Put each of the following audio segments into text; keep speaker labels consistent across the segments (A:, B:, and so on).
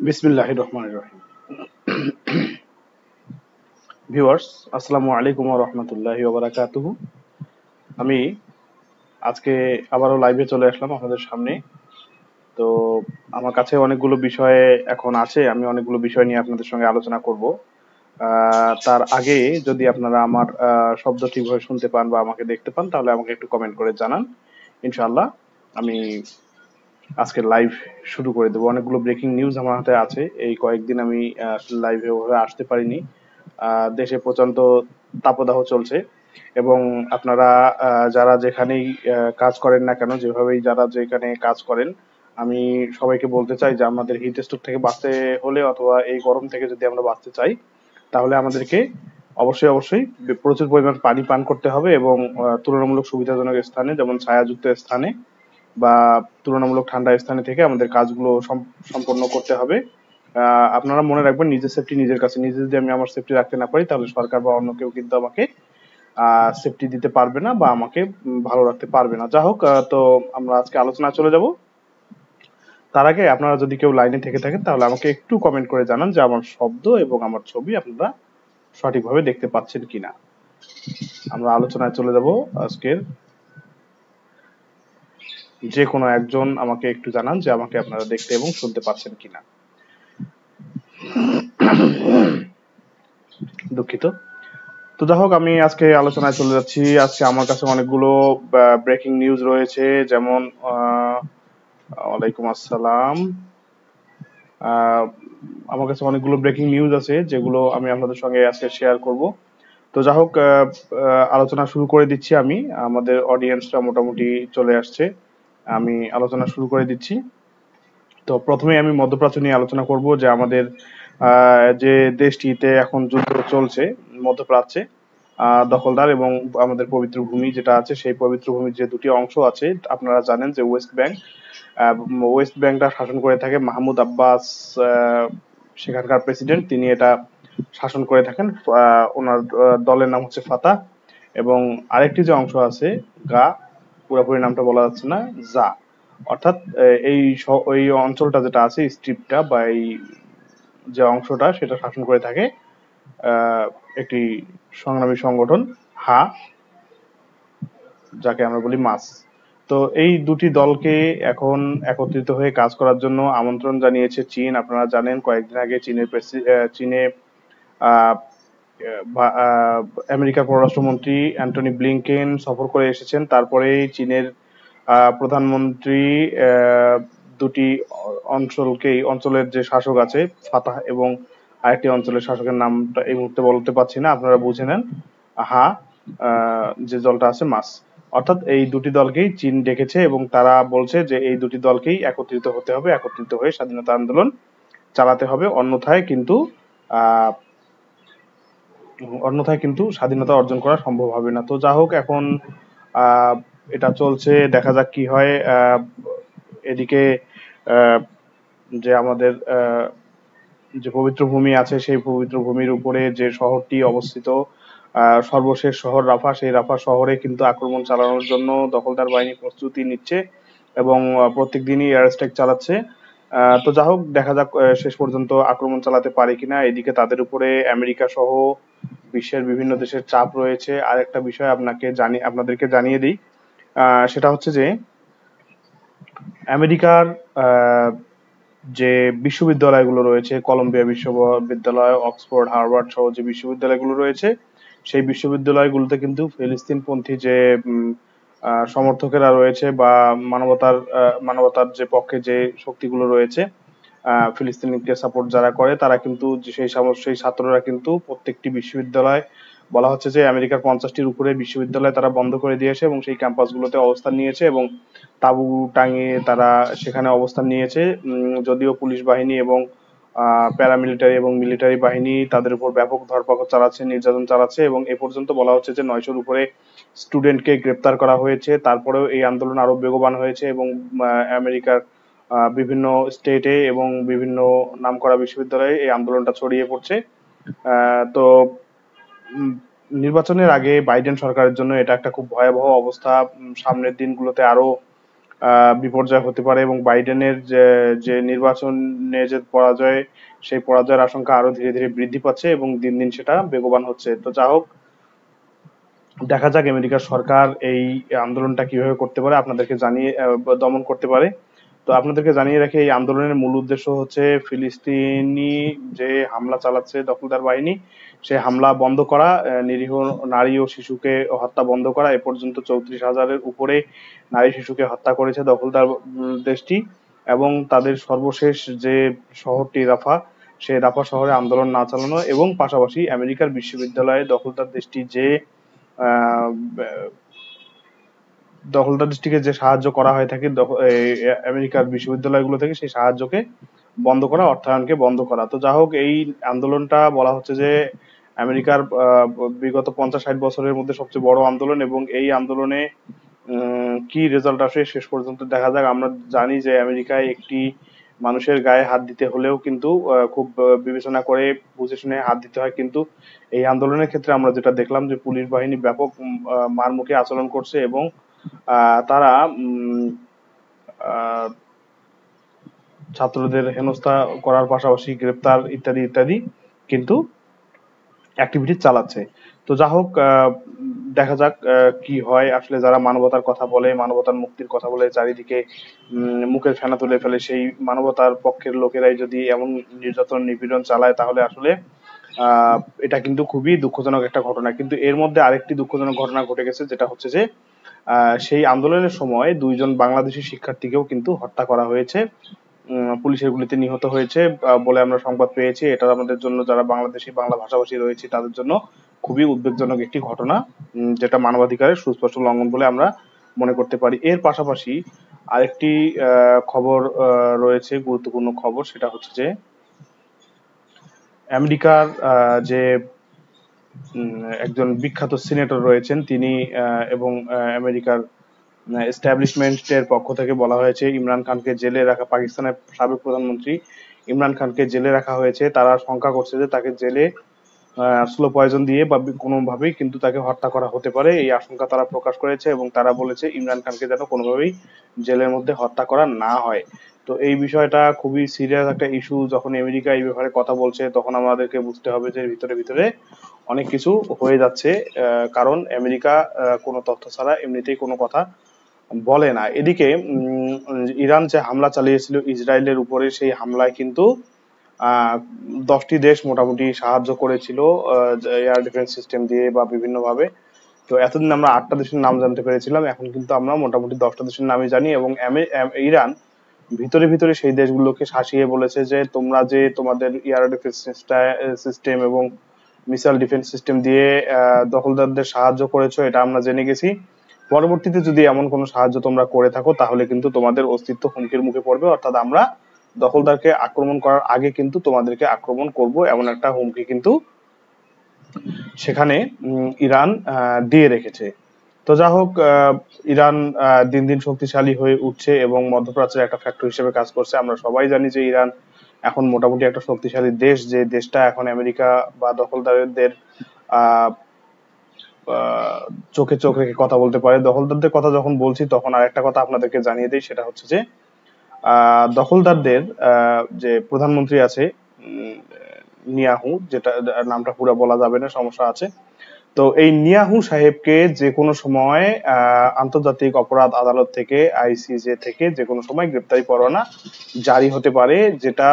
A: বিসমিল্লাহির রহমানির রহিম। ভিউয়ার্স, আসসালামু আলাইকুম ওয়া রাহমাতুল্লাহি ওয়া বারাকাতুহু। আমি আজকে আবারও লাইভে চলে আসলাম আপনাদের সামনে। তো আমার কাছে অনেকগুলো বিষয় এখন আছে, আমি অনেকগুলো বিষয় নিয়ে আপনাদের সঙ্গে আলোচনা করব। তার আগে যদি আপনারা আমার শব্দ ঠিকভাবে শুনতে পান বা আমাকে দেখতে পান তাহলে আমাকে একটু কমেন্ট করে জানান। ইনশাআল্লাহ আমি আজকে লাইভ শুরু করে দেবো। অনেকগুলো ব্রেকিং নিউজ আমার হাতে আছে। এই কয়েকদিন আমি লাইভে ওভাবে আসতে পারিনি। দেশে প্রচন্ড তাপদাহ চলছে এবং আপনারা যারা যেখানেই কাজ করেন না কেন, যেভাবেই যারা যেখানে কাজ করেন, আমি সবাইকে বলতে চাই যে আমাদের হিট স্ট্রোক থেকে বাঁচতে হলে অথবা এই গরম থেকে যদি আমরা বাঁচতে চাই তাহলে আমাদেরকে অবশ্যই অবশ্যই প্রচুর পরিমাণ পানি পান করতে হবে এবং তুলনামূলক সুবিধাজনক স্থানে, যেমন ছায়াযুক্ত স্থানে বা তুলনামূলক ঠান্ডা স্থানে থেকে আমাদের কাজগুলো সম্পন্ন করতে হবে। আপনারা মনে রাখবেন, নিজের সেফটি নিজের কাছে। নিজে যদি আমি আমার সেফটি রাখতে না পারি তাহলে সরকার বা অন্য কেউ কিন্তু আমাকে সেফটি দিতে পারবে না বা আমাকে ভালো রাখতে পারবে না। যা হোক, তো আমরা আজকে আলোচনায় চলে যাব। তার আগে আপনারা যদি কেউ লাইনে থেকে থাকেন তাহলে আমাকে একটু কমেন্ট করে জানান যে আমার শব্দ এবং আমার ছবি আপনারা সঠিকভাবে দেখতে পাচ্ছেন কিনা। আমরা আলোচনায় চলে যাব আজকের। যে কোনো একজন আমাকে একটু জানান যে আমাকে আপনারা দেখতে এবং শুনতে পাচ্ছেন কিনা। দুঃখিত। তো যাই হোক, আমি আজকে আলোচনায় চলে যাচ্ছি। আজকে আমার কাছে অনেকগুলো ব্রেকিং নিউজ রয়েছে, যেমন ওয়ালাইকুম আসসালাম। আহ, আমার কাছে অনেকগুলো ব্রেকিং নিউজ আছে যেগুলো আমি আপনাদের সঙ্গে আজকে শেয়ার করব। তো যাই হোক, আলোচনা শুরু করে দিচ্ছি আমি। আমাদের অডিয়েন্সটা মোটামুটি চলে আসছে, আমি আলোচনা শুরু করে দিচ্ছি। তো প্রথমে আমি মধ্যপ্রাচ্য নিয়ে আলোচনা করব যে আমাদের যে দেশটিতে এখন যুদ্ধ চলছে মধ্যপ্রাচ্যে, দখলদার এবং আমাদের পবিত্র ভূমি যেটা আছে, সেই পবিত্র ভূমির যে দুটি অংশ আছে, আপনারা জানেন যে ওয়েস্ট ব্যাংকটা শাসন করে থাকে মাহমুদ আব্বাস। সেখানকার প্রেসিডেন্ট, তিনি এটা শাসন করে থাকেন। ওনার দলের নাম হচ্ছে ফাতাহ। এবং আরেকটি যে অংশ আছে, গা, পুরোপুরি নামটা বলা যাচ্ছে না, জা, অর্থাৎ এই অঞ্চলটা যেটা আছে, স্ট্রিপটা বা এই যে অংশটা, সেটা শাসন করে থাকে আহ, একটি সংগ্রামী সংগঠন, হা, যাকে আমরা বলি মাস। তো এই দুটি দলকে এখন একত্রিত হয়ে কাজ করার জন্য আমন্ত্রণ জানিয়েছে চীন। আপনারা জানেন কয়েকদিন আগে চীনে আহ, আমেরিকার পররাষ্ট্রমন্ত্রী অ্যান্টনি ব্লিংকেন সফর করে এসেছেন। তারপরেই চীনের প্রধানমন্ত্রী দুটি অঞ্চলের যে শাসক আছে, ফাতাহ এবং আরেকটি অঞ্চলের শাসকের নামটা এই মুহূর্তে বলতে পারছি না, আপনারা বুঝে নেন, হা, যে দলটা আছে মাস। অর্থাৎ এই দুটি দলকেই চীন ডেকেছে এবং তারা বলছে যে এই দুটি দলকেই একত্রিত হতে হবে, একত্রিত হয়ে স্বাধীনতা আন্দোলন চালাতে হবে, আহ অন্যথায় কিন্তু স্বাধীনতা অর্জন করা সম্ভব হবে না। তো যা হোক, এখন এটা চলছে, দেখা যাক কি হয়। এদিকে আহ, যে আমাদের যে পবিত্র ভূমি আছে, সেই পবিত্র ভূমির উপরে যে শহরটি অবস্থিত, সর্বশেষ শহর রাফা, সেই রাফা শহরে কিন্তু আক্রমণ চালানোর জন্য দখলদার বাহিনী প্রস্তুতি নিচ্ছে এবং প্রত্যেক দিনই এয়ার স্ট্রাইক চালাচ্ছে। তো যা হোক, দেখা যাক শেষ পর্যন্ত আক্রমণ চালাতে পারে কিনা। এদিকে তাদের উপরে আমেরিকা সহ বিশ্বের বিভিন্ন দেশের চাপ রয়েছে। আর একটা বিষয় আপনাদেরকে জানিয়ে দিই, সেটা হচ্ছে যে আমেরিকার যে বিশ্ববিদ্যালয়গুলো রয়েছে, কলম্বিয়া বিশ্ববিদ্যালয়, অক্সফোর্ড, হার্ভার্ড সহ যে বিশ্ববিদ্যালয়গুলো রয়েছে, সেই বিশ্ববিদ্যালয়গুলোতে কিন্তু ফিলিস্তিনপন্থী যে সমর্থকেরা রয়েছে বা মানবতার যে পক্ষে যে শক্তিগুলো রয়েছে, ফিলিস্তিনিকে সাপোর্ট যারা করে, তারা কিন্তু সেই ছাত্ররা কিন্তু প্রত্যেকটি বিশ্ববিদ্যালয়, বলা হচ্ছে যে আমেরিকার 50টির উপরে বিশ্ববিদ্যালয় তারা বন্ধ করে দিয়েছে এবং সেই ক্যাম্পাসগুলোতে অবস্থান নিয়েছে এবং তাঁবু টাঙিয়ে তারা সেখানে অবস্থান নিয়েছে। যদিও পুলিশ বাহিনী এবং প্যারামিলিটারি এবং মিলিটারি বাহিনী তাদের উপর ব্যাপক ধরপাকড় চালাচ্ছে, নির্যাতন চালাচ্ছে এবং এ পর্যন্ত বলা হচ্ছে যে 900-র উপরে স্টুডেন্টকে গ্রেপ্তার করা হয়েছে। তারপরেও এই আন্দোলন আরো বেগবান হয়েছে এবং আমেরিকার বিভিন্ন স্টেটে এবং বিভিন্ন নামকরা বিশ্ববিদ্যালয়ে এই আন্দোলনটা ছড়িয়ে পড়ছে। তো নির্বাচনের আগে বাইডেন সরকারের জন্য এটা একটা খুব ভয়াবহ অবস্থা। সামনের দিনগুলোতে আরো বিপর্যয় হতে পারে এবং বাইডেনের যে নির্বাচনে যে পরাজয়, সেই পরাজয়ের আশঙ্কা আরো ধীরে ধীরে বৃদ্ধি পাচ্ছে এবং দিন দিন সেটা বেগবান হচ্ছে। তো যা হোক, দেখা যাক আমেরিকার সরকার এই আন্দোলনটা কিভাবে করতে পারে, আপনাদেরকে জানিয়ে দমন করতে পারে। তো আপনাদেরকে জানিয়ে রাখি, এই আন্দোলনের মূল উদ্দেশ্য হচ্ছে ফিলিস্তিনি যে হামলা চালাচ্ছে দখলদার বাহিনী, সে হামলা বন্ধ করা, নিরীহ নারী ও শিশুকে হত্যা বন্ধ করা। এ পর্যন্ত 34,000-এর উপরে নারী শিশুকে হত্যা করেছে দখলদার দেশটি, এবং তাদের সর্বশেষ যে শহরটি রাফা, সেই রাফা শহরে আন্দোলন না চালানো, এবং পাশাপাশি আমেরিকার বিশ্ববিদ্যালয়ে দখলদার দেশটি যে আহ, দখলদার দেশটিকে যে সাহায্য করা হয়ে থাকে আমেরিকার বিশ্ববিদ্যালয়গুলো থেকে, সেই সাহায্যকে বন্ধ করা, অর্থায়নকে বন্ধ করা। তো যা হোক, এই আন্দোলনটা বলা হচ্ছে যে আমেরিকার বিগত 50-60 বছরের মধ্যে সবচেয়ে বড় আন্দোলন, এবং এই আন্দোলনে কি রেজাল্ট আসে শেষ পর্যন্ত দেখা যাক। আমরা জানি যে আমেরিকায় একটি মানুষের গায়ে হাত দিতে হলেও কিন্তু খুব বিবেচনা করে বুঝে শুনে হাত দিতে হয়, কিন্তু এই আন্দোলনের ক্ষেত্রে আমরা যেটা দেখলাম যে পুলিশ বাহিনী ব্যাপক মারমুখী আচরণ করছে, এবং তারা আহ, ছাত্রদের হেনস্থা করার পাশাপাশি গ্রেপ্তার ইত্যাদি ইত্যাদি কিন্তু অ্যাক্টিভিটি চালাচ্ছে। তো যা হোক, দেখা যাক কি হয়। আসলে যারা মানবতার কথা বলে, মানবতার মুক্তির কথা বলে, চারিদিকে মুখের ফেনা তুলে ফেলে, সেই মানবতার পক্ষের লোকেরাই যদি এমন নির্যাতন নিপীড়ন চালায়, তাহলে আসলে আহ এটা কিন্তু খুবই দুঃখজনক একটা ঘটনা। কিন্তু এর মধ্যে আরেকটি দুঃখজনক ঘটনা ঘটে গেছে, যেটা হচ্ছে যে সেই আন্দোলনের সময় 2জন বাংলাদেশি শিক্ষার্থীকেও কিন্তু হত্যা করা হয়েছে, পুলিশের গুলিতে নিহত হয়েছে বলে আমরা সংবাদ পেয়েছি। এটা আমাদের জন্য, যারা বাংলাদেশি বাংলা ভাষাভাষী রয়েছে, তাদের জন্য খুবই উদ্বেগজনক একটি ঘটনা, যেটা মানবাধিকারের সুস্পষ্ট লঙ্ঘন বলে আমরা মনে করতে পারি। এর পাশাপাশি আরেকটি খবর রয়েছে, গুরুত্বপূর্ণ খবর, সেটা হচ্ছে যে আমেরিকার যে একজন বিখ্যাত সিনেটর রয়েছেন, তিনি এবং আমেরিকার এস্টাবলিশমেন্টের পক্ষ থেকে বলা হয়েছে ইমরান খানকে জেলে রাখা, পাকিস্তানের সাবেক প্রধানমন্ত্রী ইমরান খানকে জেলে রাখা হয়েছে। তারা শঙ্কা করছে যে তাকে জেলে স্লো পয়জন দিয়ে বা কোনোভাবেই কিন্তু তাকে হত্যা করা হতে পারে, এই আশঙ্কা তারা প্রকাশ করেছে, এবং তারা বলেছে ইমরান খানকে যেন কোনোভাবেই জেলের মধ্যে হত্যা করা না হয়। তো এই বিষয়টা খুবই সিরিয়াস একটা ইস্যু। যখন আমেরিকা এই ব্যাপারে কথা বলছে, তখন আমাদেরকে বুঝতে হবে যে ভিতরে ভিতরে অনেক কিছু হয়ে যাচ্ছে, কারণ আমেরিকা কোনো তথ্য ছাড়া এমনিতেই কোনো কথা বলে না। এদিকে ইরান যে হামলা চালিয়েছিল ইসরায়েলের উপরে, সেই হামলায় কিন্তু 10টি দেশ মোটামুটি সাহায্য করেছিল এয়ার ডিফেন্স সিস্টেম দিয়ে বা বিভিন্ন ভাবে। তো এতদিন আমরা 8টা দেশের নাম জানতে পেরেছিলাম, এখন কিন্তু আমরা মোটামুটি 10টা দেশের নামই জানি, এবং ইরান ভিতরে ভিতরে সেই দেশগুলোকে শাসিয়ে বলেছে যে তোমরা যে তোমাদের এয়ার ডিফেন্স সিস্টেম এবং মিসাইল ডিফেন্স সিস্টেম দিয়ে দখলদারদের সাহায্য করেছো, এটা আমরা জেনে গেছি। পরবর্তীতে যদি এমন কোনো সাহায্য তোমরা করে থাকো, তাহলে কিন্তু তোমাদের অস্তিত্ব হুমকির মুখে পড়বে, অর্থাৎ আমরা দখলদারকে আক্রমণ করার আগে কিন্তু তোমাদেরকে আক্রমণ করব, এমন একটা হুমকি কিন্তু সেখানে ইরান দিয়ে রেখেছে। তো যা হোক, ইরান দিন দিন শক্তিশালী হয়ে উঠছে এবং মধ্যপ্রাচ্যের একটা ফ্যাক্টর হিসেবে কাজ করছে। আমরা সবাই জানি যে ইরান এখন মোটামুটি একটা শক্তিশালী দেশ, যে দেশটা এখন আমেরিকা বা দখলদারদের আহ চোখে চোখ রেখে কথা বলতে পারে। দখলদারদের কথা যখন বলছি, তখন আরেকটা কথা আপনাদেরকে জানিয়ে দিই, সেটা হচ্ছে যে দখলদারদের যে প্রধানমন্ত্রী আছে নিয়াহু, যেটা নামটা পুরো বলা যাবে না, সমস্যা আছে। তো এই নিয়াহু সাহেবকে যে কোনো সময় আন্তর্জাতিক অপরাধ আদালত থেকে, আইসিজে থেকে যে কোনো সময় গ্রেপ্তারি পরোয়ানা জারি হতে পারে, যেটা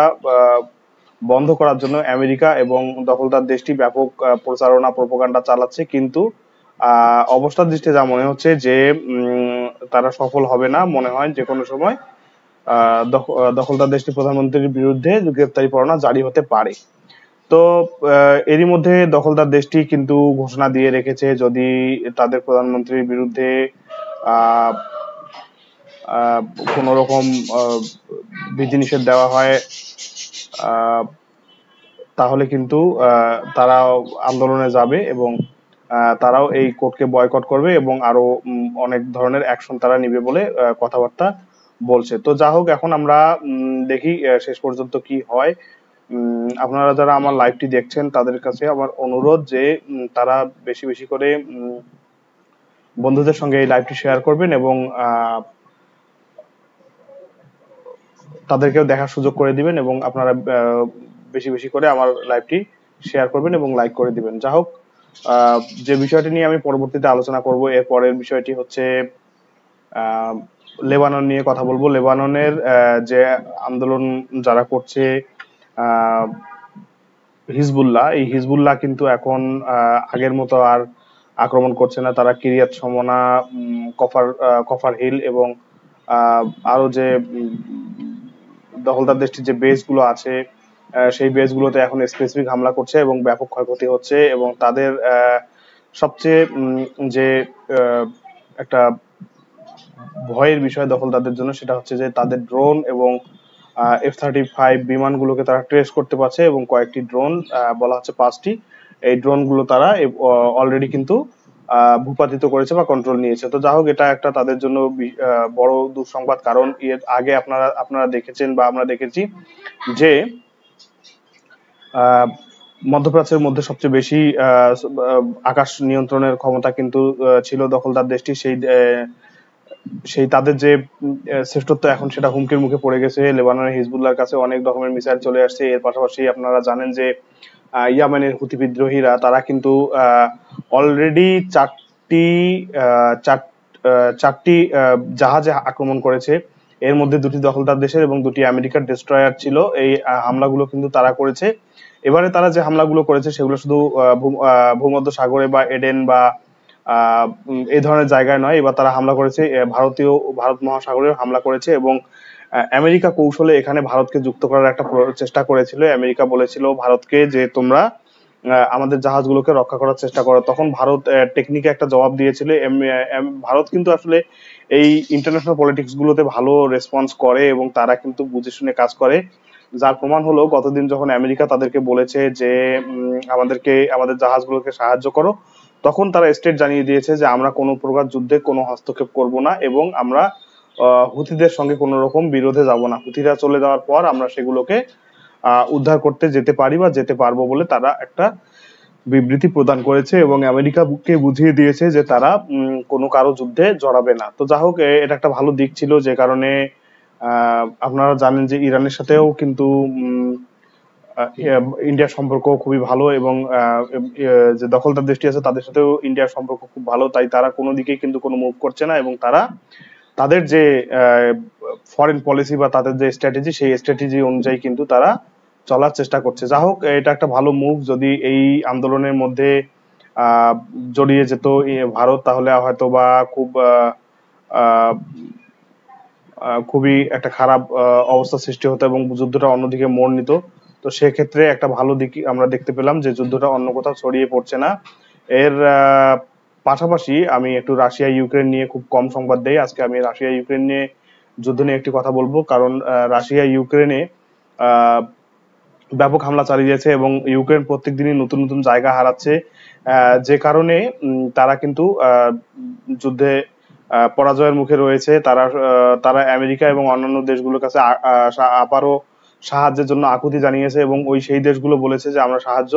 A: বন্ধ করার জন্য আমেরিকা এবং দখলদার দেশটি ব্যাপক প্রচারণা প্রোপাগান্ডা চালাচ্ছে। কিন্তু অবস্থার দৃষ্টিতে যা মনে হচ্ছে যে তারা সফল হবে না, মনে হয় যে কোনো সময় দখলদার দেশটির প্রধানমন্ত্রীর বিরুদ্ধে গ্রেপ্তারি পরোয়ানা জারি হতে পারে। তো এরই মধ্যে দখলদার দেশটি কিন্তু ঘোষণা দিয়ে রেখেছে, যদি তাদের প্রধানমন্ত্রীর বিরুদ্ধে আহ কোন রকম বিধিনিষেধ দেওয়া হয়, তাহলে কিন্তু তারা আন্দোলনে যাবে, এবং তারাও এই কোর্টকে বয়কট করবে, এবং আরো অনেক ধরনের অ্যাকশন তারা নিবে বলে কথাবার্তা বলছে। তো যা হোক, এখন আমরা দেখি শেষ পর্যন্ত কি হয়। আপনারা যারা আমার লাইভটি দেখছেন, তাদের কাছে আমার অনুরোধ যে তারা বেশি বেশি করে বন্ধুদের সঙ্গে এই লাইভটি শেয়ার করবেন, এবং তাদেরকেও দেখার সুযোগ করে দিবেন এবং আপনারা বেশি বেশি করে আমার লাইভটি শেয়ার করবেন এবং লাইক করে দিবেন। যা হোক, যে বিষয়টি নিয়ে আমি পরবর্তীতে আলোচনা করব, এর পরের বিষয়টি হচ্ছে লেবানন নিয়ে কথা বলবো। লেবাননের যে আন্দোলন যারা করছে হিজবুল্লাহ, এই হিজবুল্লাহ কিন্তু এখন আগের মতো আর আক্রমণ করছে না। তারা কিরিয়াত সমনা, কফার হিল এবং আরো যে দখলদার দেশটির যে বেস গুলো আছে সেই বেস গুলোতে এখন স্পেসিফিক হামলা করছে এবং ব্যাপক ক্ষয়ক্ষতি হচ্ছে। এবং তাদের সবচেয়ে যে একটা ভয়ের বিষয় দখলদারদের জন্য, সেটা হচ্ছে যে তাদের ড্রোন এবং F-35 বিমানগুলোকে তারা ট্রেস করতে পারছে এবং কয়েকটি ড্রোন, বলা হচ্ছে 5টি, এই ড্রোনগুলো তারা অলরেডি কিন্তু ভূপাতিত করেছে বা কন্ট্রোল নিয়েছে। তো যা হোক, এটা একটা তাদের জন্য বড় দুঃসংবাদ, কারণ এর আগে আপনারা দেখেছেন বা আমরা দেখেছি যে মধ্যপ্রাচ্যের মধ্যে সবচেয়ে বেশি আকাশ নিয়ন্ত্রণের ক্ষমতা কিন্তু ছিল দখলদার দেশটি। সেই তাদের যে শ্রেষ্ঠত্ব এখন সেটা হুমকির মুখে পড়ে গেছে। লেবাননের হিজবুল্লাহর কাছে অনেক রকমের মিসাইল চলে আসছে। এর পাশাপাশি আপনারা জানেন যে ইয়ামেনের হুতি বিদ্রোহীরা তারা কিন্তু অলরেডি চারটি জাহাজে আক্রমণ করেছে। এর মধ্যে 2টি দখলদার দেশের এবং 2টি আমেরিকার ডেস্ট্রয়ার ছিল। এই হামলাগুলো কিন্তু তারা করেছে। এবারে তারা যে হামলাগুলো করেছে সেগুলো শুধু ভূমধ্য সাগরে বা এডেন বা এই ধরনের জায়গায় নয়। এবার তারা হামলা করেছে ভারত মহাসাগরে হামলা করেছে এবং আমেরিকা কৌশলে এখানে ভারতকে যুক্ত করার একটা চেষ্টা করেছিল। আমেরিকা বলেছিল ভারতকে যে তোমরা আমাদের জাহাজগুলোকে রক্ষা করার চেষ্টা করো। তখন ভারত টেকনিকে একটা জবাব দিয়েছিল। ভারত কিন্তু আসলে এই ইন্টারন্যাশনাল পলিটিক্স গুলোতে ভালো রেসপন্স করে এবং তারা কিন্তু বুঝে শুনে কাজ করে। যার প্রমাণ হলো গতদিন যখন আমেরিকা তাদেরকে বলেছে যে আমাদের জাহাজগুলোকে সাহায্য করো, তখন তারা স্টেট জানিয়ে দিয়েছে যে আমরা কোনো প্রকার যুদ্ধে কোনো হস্তক্ষেপ করব না এবং আমরা হুতিদের সঙ্গে কোনো রকম বিরোধে যাব না। হুতিরা চলে যাওয়ার পর আমরা সেগুলোকে উদ্ধার করতে যেতে পারি বা যেতে পারবো বলে তারা একটা বিবৃতি প্রদান করেছে এবং আমেরিকাকে বুঝিয়ে দিয়েছে যে তারা কোনো কারো যুদ্ধে জড়াবে না। তো যা হোক, এটা একটা ভালো দিক ছিল, যে কারণে আপনারা জানেন যে ইরানের সাথেও কিন্তু ইন্ডিয়ার সম্পর্ক খুবই ভালো এবং যে দখলদার দেশটি আছে তাদের সাথেও ইন্ডিয়ার সম্পর্ক খুব ভালো। তাই তারা কোনো দিকেই কিন্তু কোনো মুভ করছে না এবং তারা তাদের যে ফরেন পলিসি বা তাদের যে স্ট্র্যাটেজি, সেই স্ট্র্যাটেজি অনুযায়ী কিন্তু তারা চলার চেষ্টা করছে। যা হোক, এটা একটা ভালো মুভ। যদি এই আন্দোলনের মধ্যে জড়িয়ে যেত ভারত, তাহলে হয়তো বা খুবই একটা খারাপ অবস্থা সৃষ্টি হতো এবং যুদ্ধটা অন্যদিকে মোড় নিত। তো সেক্ষেত্রে একটা ভালো দিক আমরা দেখতে পেলাম যে যুদ্ধটা অন্য কোথাও ছড়িয়ে পড়ছে না। এর পাশাপাশি আমি একটু রাশিয়া ইউক্রেন নিয়ে খুব কম সংবাদ দেই। আজকে আমি রাশিয়া ইউক্রেন নিয়ে যুদ্ধ নিয়ে একটি কথা বলবো, কারণ রাশিয়া ইউক্রেনে ব্যাপক হামলা চালিয়ে যাচ্ছে এবং ইউক্রেন প্রত্যেক দিনই নতুন নতুন জায়গা হারাচ্ছে, যে কারণে তারা কিন্তু যুদ্ধে পরাজয়ের মুখে রয়েছে। তারা আমেরিকা এবং অন্যান্য দেশগুলোর কাছে আবারও সাহায্যের জন্য আকুতি জানিয়েছে এবং সেই দেশগুলো বলেছে যে আমরা সাহায্য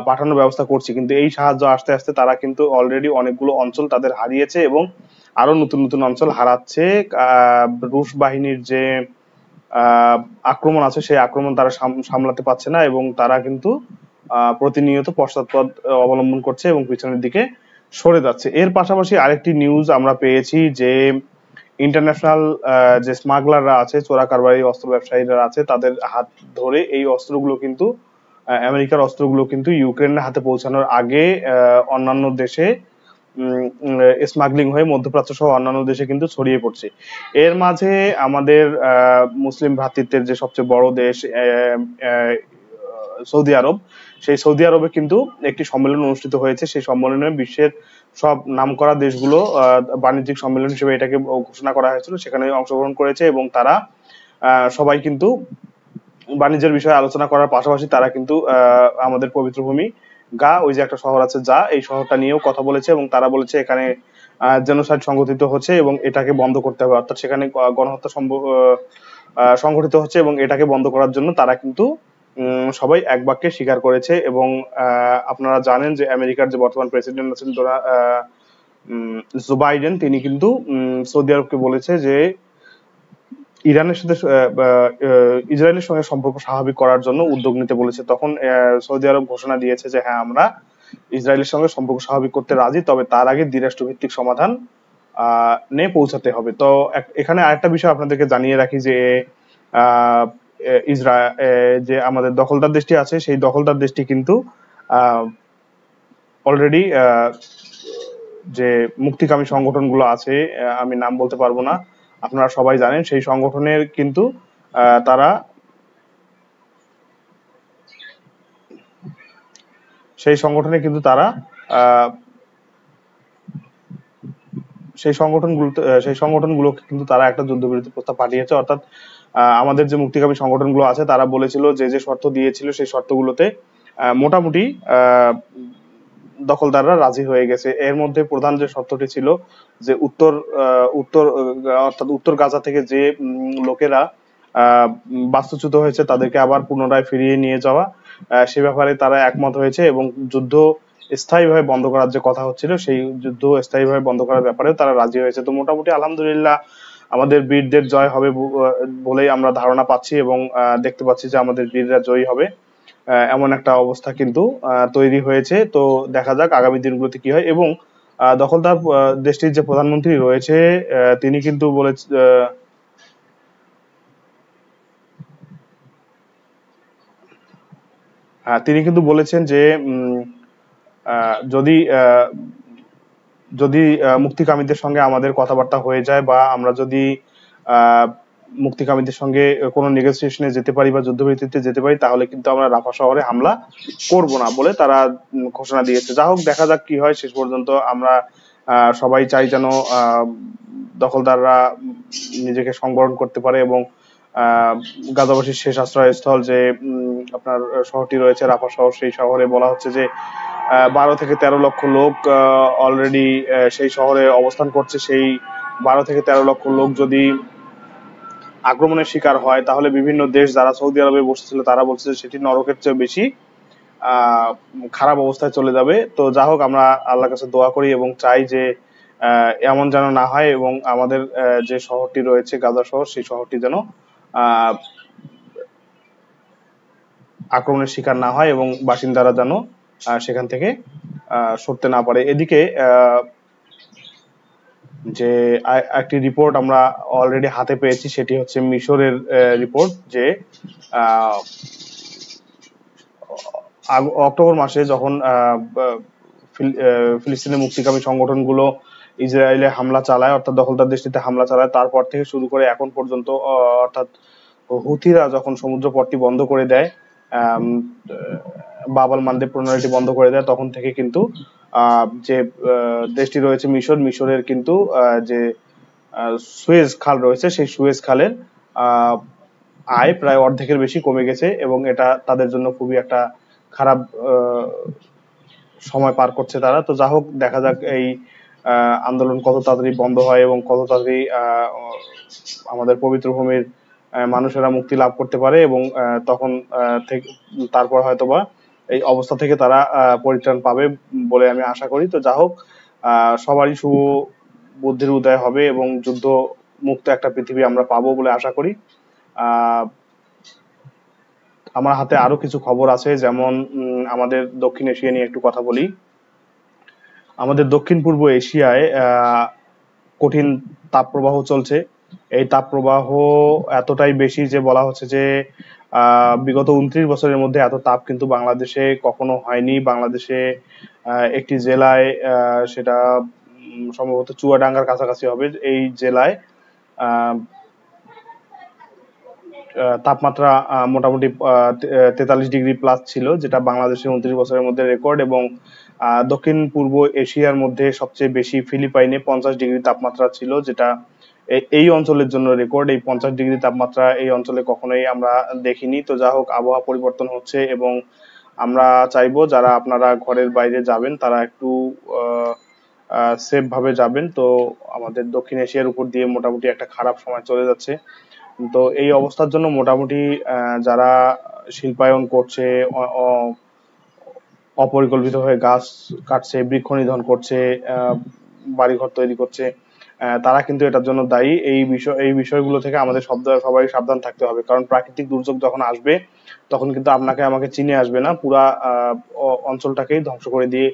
A: পাঠানোর ব্যবস্থা করছি। কিন্তু এই সাহায্য আস্তে আস্তে তারা কিন্তু অলরেডি অনেকগুলো অঞ্চল তাদের হারিয়েছে এবং আরো নতুন নতুন অঞ্চল হারাচ্ছে। রুশ বাহিনীর যে আক্রমণ আছে সেই আক্রমণ তারা সামলাতে পারছে না এবং তারা কিন্তু প্রতিনিয়ত পশ্চাৎপদ অবলম্বন করছে এবং পিছনের দিকে সরে যাচ্ছে। এর পাশাপাশি আরেকটি নিউজ আমরা পেয়েছি যে ইন্টারন্যাশনাল যে স্মাগলাররা আছে, চোরা কারবারি অস্ত্র ব্যবসায়ীরা আছে, তাদের হাত ধরে এই অস্ত্রগুলো কিন্তু আমেরিকার অস্ত্রগুলো কিন্তু ইউক্রেনের হাতে পৌঁছানোর আগে অন্যান্য দেশে স্মাগলিং হয়ে মধ্যপ্রাচ্য সহ অন্যান্য দেশে কিন্তু ছড়িয়ে পড়ছে। এর মাঝে আমাদের মুসলিম ভ্রাতৃত্বের যে সবচেয়ে বড় দেশ সৌদি আরব, সেই সৌদি আরবে কিন্তু একটি সম্মেলন অনুষ্ঠিত হয়েছে। সেই সম্মেলনে বিশ্বের সব নামকরা দেশগুলো বাণিজ্যিক সম্মেলন হিসেবে এটাকে ঘোষণা করা হয়েছিল, সেখানে অংশগ্রহণ করেছে এবং তারা সবাই কিন্তু বাণিজ্যের বিষয়ে আলোচনা করার পাশাপাশি তারা কিন্তু আমাদের পবিত্র ভূমি ওই যে একটা শহর আছে এই শহরটা নিয়েও কথা বলেছে এবং তারা বলেছে এখানে জেনোসাইড সংঘটিত হচ্ছে এবং এটাকে বন্ধ করতে হবে, অর্থাৎ সেখানে গণহত্যা সংঘটিত হচ্ছে এবং এটাকে বন্ধ করার জন্য তারা কিন্তু সবাই এক বাক্যে স্বীকার করেছে। এবং আপনারা জানেন যে আমেরিকার যে বর্তমান প্রেসিডেন্ট আছেন জো বাইডেন, তিনি কিন্তু সৌদি আরবকে বলেছে যে ইরানের সাথে ইসরায়েলের সঙ্গে সম্পর্ক স্বাভাবিক করার জন্য উদ্যোগ নিতে বলেছে। তখন সৌদি আরব ঘোষণা দিয়েছে যে হ্যাঁ, আমরা ইসরায়েলের সঙ্গে সম্পর্ক স্বাভাবিক করতে রাজি, তবে তার আগে দ্বিরাষ্ট্র ভিত্তিক সমাধান নিয়ে পৌঁছাতে হবে। তো এখানে আরেকটা বিষয় আপনাদেরকে জানিয়ে রাখি যে ইসরায়েল যে আমাদের দখলদার দেশটি আছে, সেই দখলদার দেশটি কিন্তু অলরেডি যে মুক্তিকামী সংগঠনগুলো আছে, আমি নাম বলতে পারবো না, আপনারা সবাই জানেন, সেই সংগঠনের কিন্তু তারা সেই সংগঠনে কিন্তু তারা সেই সংগঠনগুলোকে কিন্তু তারা একটা যুদ্ধবিরতি প্রস্তাব পাঠিয়েছে। অর্থাৎ আমাদের যে মুক্তিকামী সংগঠনগুলো আছে তারা বলেছিল যে শর্ত দিয়েছিল সেই শর্তগুলোতে মোটামুটি দখলদাররা রাজি হয়ে গেছে। এর মধ্যে প্রধান যে শর্তটি ছিল যে উত্তর অর্থাৎ উত্তর গাজা থেকে যে লোকেরা বাস্তুচ্যুত হয়েছে তাদেরকে আবার পুনরায় ফিরিয়ে নিয়ে যাওয়া, সে ব্যাপারে তারা একমত হয়েছে এবং যুদ্ধ স্থায়ীভাবে বন্ধ করার যে কথা হচ্ছিল সেই যুদ্ধ স্থায়ীভাবে বন্ধ করার ব্যাপারেও তারা রাজি হয়েছে। তো মোটামুটি আলহামদুলিল্লাহ আমাদের বীরদের জয় হবে বলেই আমরা ধারণা পাচ্ছি এবং দেখতে পাচ্ছি যে আমাদের বীররা জয়ী হবে, এমন একটা অবস্থা কিন্তু তৈরি হয়েছে। তো দেখা যাক আগামী দিনগুলোতে কি হয়। এবং দখলদার দেশটির যে প্রধানমন্ত্রী রয়েছে তিনি কিন্তু বলেছেন যে যদি যদি মুক্তিকামীদের সঙ্গে আমাদের কথাবার্তা হয়ে যায় বা আমরা যদি মুক্তিকামীদের সঙ্গে কোনো নেগোসিয়েশনে যেতে পারি বা যুদ্ধবিরতিতে যেতে পারি তাহলে কিন্তু আমরা রাফা শহরে হামলা করব না বলে তারা ঘোষণা দিয়েছে। যা হোক, দেখা যাক কি হয় শেষ পর্যন্ত। আমরা সবাই চাই যেন দখলদাররা নিজেকে সংবরণ করতে পারে এবং গাজাবাসীর শেষ আশ্রয়স্থল যে আপনার শহরটি রয়েছে রাফা শহর, সেই শহরে বলা হচ্ছে যে 12 থেকে 13 লক্ষ লোক অলরেডি সেই শহরে অবস্থান করছে। সেই 12 থেকে 13 লক্ষ লোক যদি আক্রমণের শিকার হয় তাহলে বিভিন্ন দেশ যারা সৌদি আরবে বসেছিল তারা বলছে যে সেটি নরকের চেয়ে বেশি খারাপ অবস্থায় চলে যাবে। তো যা হোক, আমরা আল্লাহর কাছে দোয়া করি এবং চাই যে এমন যেন না হয় এবং আমাদের যে শহরটি রয়েছে গাজা শহর, সেই শহরটি যেন আক্রমণের শিকার না হয় এবং বাসিন্দারা যেন সেখান থেকে সরতে না পারে। এদিকে যে একটি রিপোর্ট আমরা অলরেডি হাতে পেয়েছি, সেটি হচ্ছে মিশরের রিপোর্ট যে অক্টোবর মাসে যখন ফিলিস্তিনের মুক্তিকামী সংগঠনগুলো ইসরায়েলে হামলা চালায়, অর্থাৎ দখলদার দেশটিতে হামলা চালায়, তারপর থেকে শুরু করে এখন পর্যন্ত, অর্থাৎ হুথিরা যখন সমুদ্র পথটি বন্ধ করে দেয়, বাব-আল মানদেব প্রণালীটি বন্ধ করে দেয়, তখন থেকে কিন্তু যে দেশটি রয়েছে মিশরের কিন্তু যে সুয়েজ খাল রয়েছে সেই সুয়েজ খালের আয় প্রায় অর্ধেকের বেশি কমে গেছে এবং এটা তাদের জন্য খুবই একটা খারাপ সময় পার করছে তারা। তো যা হোক, দেখা যাক এই আন্দোলন কত তাড়াতাড়ি বন্ধ হয় এবং কত তাড়াতাড়ি আমাদের পবিত্র ভূমির মানুষেরা মুক্তি লাভ করতে পারে এবং তখন তারপর হয়তোবা এই অবস্থা থেকে তারা পরিত্রাণ পাবে বলে আমি আশা করি। তো যা হোক, সবারই শুভ বুদ্ধির উদয় হবে এবং যুদ্ধ মুক্ত একটা পৃথিবী আমরা পাবো বলে আশা করি। আমার হাতে আরো কিছু খবর আছে, যেমন আমাদের দক্ষিণ এশিয়া নিয়ে একটু কথা বলি। আমাদের দক্ষিণ পূর্ব এশিয়ায় কঠিন তাপপ্রবাহ চলছে। এই তাপপ্রবাহ এতটাই বেশি যে বলা হচ্ছে যে বিগত 29 বছরের মধ্যে এত তাপ কিন্তু বাংলাদেশে কখনো হয়নি। বাংলাদেশে একটি জেলায়, সেটা সম্ভবত চুয়াডাঙ্গার কাছাকাছি হবে, এই জেলায় তাপমাত্রা মোটামুটি 43 ডিগ্রি প্লাস ছিল, যেটা বাংলাদেশে 29 বছরের মধ্যে রেকর্ড। এবং দক্ষিণ পূর্ব এশিয়ার মধ্যে সবচেয়ে বেশি ফিলিপাইনে 50 ডিগ্রি তাপমাত্রা ছিল, যেটা এই অঞ্চলের জন্য রেকর্ড। এই 50 ডিগ্রি তাপমাত্রা এই অঞ্চলে কখনোই আমরা দেখিনি। তো যা হোক, আবহাওয়া পরিবর্তন হচ্ছে এবং আমরা চাইবো যারা আপনারা ঘরের বাইরে যাবেন তারা একটু সেফ ভাবে যাবেন। তো আমাদের দক্ষিণ এশিয়ার উপর দিয়ে মোটামুটি একটা খারাপ সময় চলে যাচ্ছে। তো এই অবস্থার জন্য মোটামুটি যারা শিল্পায়ন করছে, অপরিকল্পিতভাবে গাছ কাটছে, বৃক্ষ নিধন করছে, বাড়িঘর তৈরি করছে, তারা কিন্তু এটার জন্য দায়ী। এই বিষয়গুলো থেকে আমাদের সবাই সাবধান থাকতে হবে, কারণ প্রাকৃতিক দুর্যোগ যখন আসবে তখন কিন্তু আপনাকে আমাকে চিনে আসবে না, পুরা অঞ্চলটাকেই ধ্বংস করে দিয়ে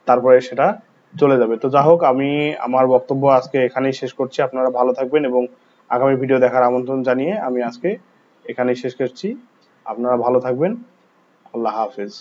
A: তারপরে সেটা চলে যাবে। তো যা হোক, আমি আমার বক্তব্য আজকে এখানেই শেষ করছি। আপনারা ভালো থাকবেন এবং আগামী ভিডিও দেখার আমন্ত্রণ জানিয়ে আমি আজকে এখানেই শেষ করছি। আপনারা ভালো থাকবেন। আল্লাহ হাফেজ।